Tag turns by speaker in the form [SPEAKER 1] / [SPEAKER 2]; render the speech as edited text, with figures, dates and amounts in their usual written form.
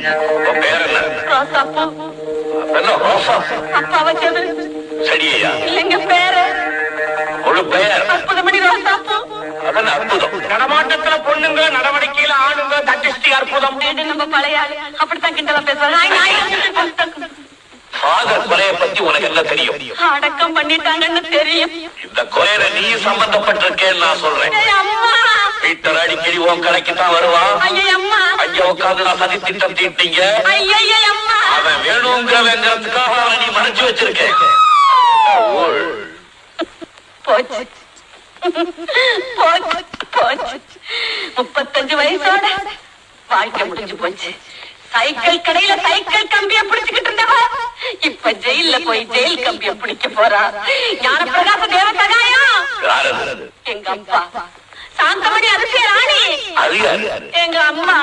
[SPEAKER 1] பேர் என்ன?
[SPEAKER 2] ரோசாப்பூ.
[SPEAKER 1] என்ன ரோசா?
[SPEAKER 2] அப்பா வச்சது.
[SPEAKER 1] சரியா?
[SPEAKER 2] இல்லைங்க பேரு.
[SPEAKER 1] ஒரு பெயர்
[SPEAKER 2] அற்புதமணி ரோசாப்பூ.
[SPEAKER 1] அதன் அற்புதம். நடமாட்டத்துல பொண்ணுங்க, நடவடிக்கையில ஆணுங்க, தட்டிஸ்டி அற்புதம்.
[SPEAKER 2] நம்ம பழைய அப்படித்தான் கிண்டலா பேசுவாங்க.
[SPEAKER 1] ஃபாதர் கொலையை பத்தி உனக்கு என்ன தெரியும்?
[SPEAKER 2] அடக்கம் பண்ணிட்டாங்கன்னு தெரியும்.
[SPEAKER 1] இந்த கொலையில நீ சம்பந்தப்பட்டிருக்கேன்னு நான் சொல்றேன். பீட்டர் அடிக்கடி உன் கடைக்கு தான் வருவான். அங்க உட்காந்து நான் சதி திட்டம் தீட்டீங்க. அவன் வேணுங்கிறவங்கிறதுக்காக அவனை நீ மறைச்சு வச்சிருக்க.
[SPEAKER 2] போச்சு போச்சு போச்சு. 35 வயசோட வாழ்க்கை முடிஞ்சு போச்சு. சைக்கிள் கடையில சைக்கிள் கம்பிய பிடிச்சுக்கிட்டு இருந்தவ இப்ப ஜெயில போய் ஜெயில் கம்பிய பிடிக்க போறா. ஞானப்பிரகாச தேவசகாயம் எங்க அப்பா. சாந்தமணி அரசியல் ராணி எங்க அம்மா.